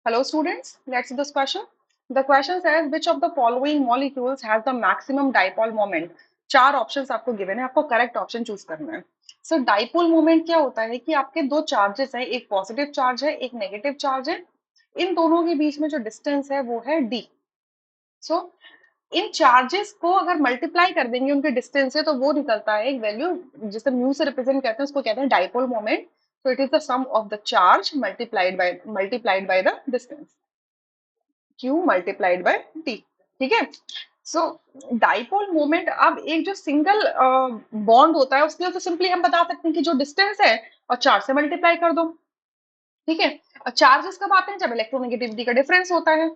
Hello students, let's see this question. The question says which of the following molecules has the maximum dipole moment? चार options आपको given है, आपको correct option choose करना है. सो dipole moment क्या होता है कि आपके दो चार्जेस हैं, एक पॉजिटिव चार्ज है, एक नेगेटिव चार्ज है. इन दोनों के बीच में जो डिस्टेंस है वो है d. सो इन चार्जेस को अगर मल्टीप्लाई कर देंगे उनके डिस्टेंस से तो वो निकलता है एक वैल्यू जिसे म्यू से रिप्रेजेंट करते हैं, उसको कहते हैं dipole moment. So it is the sum of the charge multiplied by the distance. Q multiplied by T. ठीक है. सो डाइपोल मोमेंट, अब एक जो सिंगल बॉन्ड होता है उसके लिए तो सिंपली हम बता सकते हैं कि जो डिस्टेंस है और चार्ज से मल्टीप्लाई कर दो. ठीक है. और चार्जेस कब आते हैं? जब इलेक्ट्रोनेगेटिविटी का डिफरेंस होता है.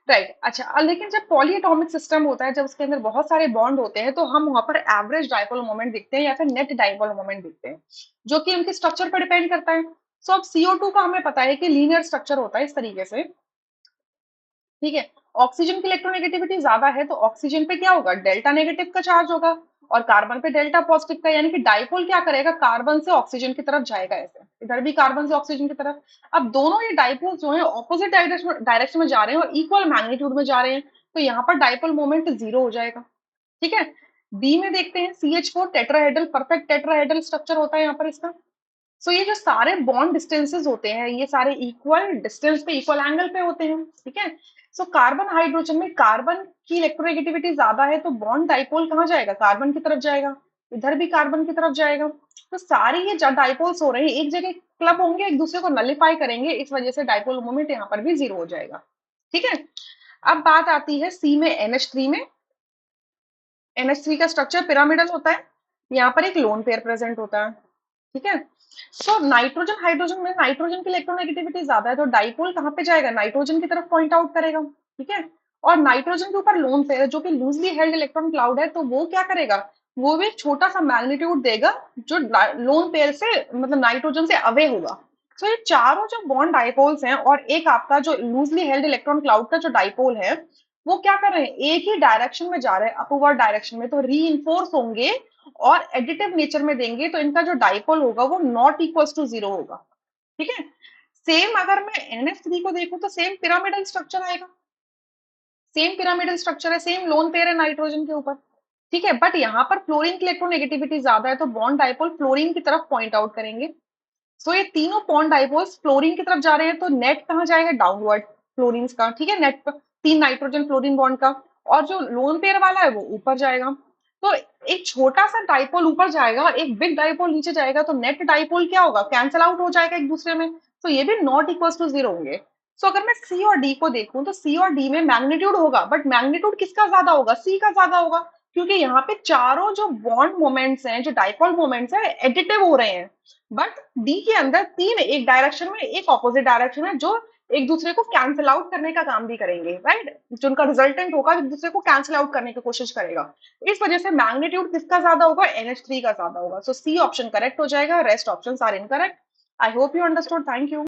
राइट. अच्छा, लेकिन जब पॉलीएटॉमिक सिस्टम होता है, जब उसके अंदर बहुत सारे बॉन्ड होते हैं, तो हम वहां पर एवरेज डाइपोल मोमेंट दिखते हैं या फिर नेट डाइपोल मोमेंट दिखते हैं, जो कि उनके स्ट्रक्चर पर डिपेंड करता है. सो अब CO2 का हमें पता है कि लीनियर स्ट्रक्चर होता है इस तरीके से. ठीक है. ऑक्सीजन की इलेक्ट्रोनेगेटिविटी ज्यादा है तो ऑक्सीजन पे क्या होगा? डेल्टा नेगेटिव का चार्ज होगा और कार्बन पे डेल्टा पॉजिटिव का, यानी कि डाइपोल क्या करेगा? कार्बन से ऑक्सीजन की तरफ जाएगा, ऐसे इधर भी कार्बन से ऑक्सीजन की तरफ. अब दोनों ये डाइपोल जो है ऑपोजिट डायरेक्शन में जा रहे हैं और इक्वल मैग्नीट्यूड में जा रहे हैं, तो यहाँ पर डाइपोल मोमेंट जीरो हो जाएगा. ठीक है. बी में देखते हैं CH4 tetrahedral, perfect tetrahedral structure होता है यहाँ पर इसका. सो ये जो सारे बॉन्ड डिस्टेंसेस होते हैं ये सारे इक्वल डिस्टेंस पे, इक्वल एंगल पे होते हैं. ठीक है. सो कार्बन हाइड्रोजन में कार्बन की इलेक्ट्रोनेगेटिविटी ज्यादा है तो बॉन्ड डाइपोल कहाँ जाएगा? कार्बन की तरफ जाएगा. इधर भी कार्बन की तरफ जाएगा. तो सारे ये डाइपोल्स हो रहे हैं एक जगह क्लब होंगे, एक दूसरे को नलिफाई करेंगे, इस वजह से डाइपोल मोमेंट यहाँ पर भी जीरो हो जाएगा. ठीक है. अब बात आती है सी में, NH3 में. NH3 का स्ट्रक्चर पिरामिडल होता है. यहाँ पर एक लोन पेयर प्रेजेंट होता है. ठीक है. सो नाइट्रोजन हाइड्रोजन में नाइट्रोजन की इलेक्ट्रोनेगेटिविटी ज्यादा है तो डाइपोल कहाँ पे जाएगा? नाइट्रोजन की तरफ पॉइंट आउट करेगा. ठीक है. और नाइट्रोजन के ऊपर लोन पेयर है जो कि लूजली हेल्ड इलेक्ट्रॉन क्लाउड है, तो वो क्या करेगा? वो भी एक छोटा सा मैग्नीट्यूड देगा जो लोन पेयर से, मतलब नाइट्रोजन से अवे होगा. सो ये चारों जो बॉन्ड डाइपोल्स हैं और एक आपका जो लूजली हेल्ड इलेक्ट्रॉन क्लाउड का जो डाइपोल है, वो क्या कर रहे हैं? एक ही डायरेक्शन में जा रहे हैं, अपवर्ड डायरेक्शन में, तो री होंगे और एडिटिव नेचर में देंगे तो इनका जो डाइपोल होगा वो नॉट इक्वल टू जीरो होगा. ठीक है. सेम अगर मैं NH3 को देखूं तो सेम पिरामिडल स्ट्रक्चर आएगा. सेम पिरामिडल स्ट्रक्चर है, सेम लोन पेयर है नाइट्रोजन के ऊपर. ठीक है. बट यहाँ पर फ्लोरीन की इलेक्ट्रोनेगेटिविटी ज्यादा है तो बॉन्ड डाइपोल फ्लोरीन की तरफ पॉइंट आउट करेंगे. सो ये तीनों बॉन्ड डाइपोल्स फ्लोरीन की तरफ जा रहे हैं तो नेट कहाँ जाएगा? डाउनवर्ड फ्लोरीन का. ठीक है. नेट पर 3 नाइट्रोजन फ्लोरीन बॉन्ड का, और जो लोन पेयर वाला है वो ऊपर जाएगा. तो एक छोटा सा डाइपोल ऊपर जाएगा और एक बिग डाइपोल नीचे जाएगा, तो नेट डाइपोल क्या होगा? कैंसल आउट हो जाएगा एक दूसरे में. तो ये भी नॉट इक्वल टू जीरो होंगे. सो अगर मैं सी और डी को देखूं तो सी और डी में मैग्नीट्यूड होगा, बट मैग्नीट्यूड किसका ज्यादा होगा? सी का ज्यादा होगा, क्योंकि यहाँ पे चारों जो बॉन्ड मोमेंट्स हैं, जो डाइपोल मोमेंट्स हैं, एडिटिव हो रहे हैं. बट डी के अंदर तीन एक डायरेक्शन में, एक ऑपोजिट डायरेक्शन में, जो एक दूसरे को कैंसिल आउट करने का काम भी करेंगे. राइट. जो उनका रिजल्टेंट होगा एक दूसरे को कैंसिल आउट करने की कोशिश करेगा. इस वजह से मैग्नीट्यूड किसका ज्यादा होगा? NH3 का ज्यादा होगा. सो सी ऑप्शन करेक्ट हो जाएगा, rest option are incorrect. I hope you understood. Thank you.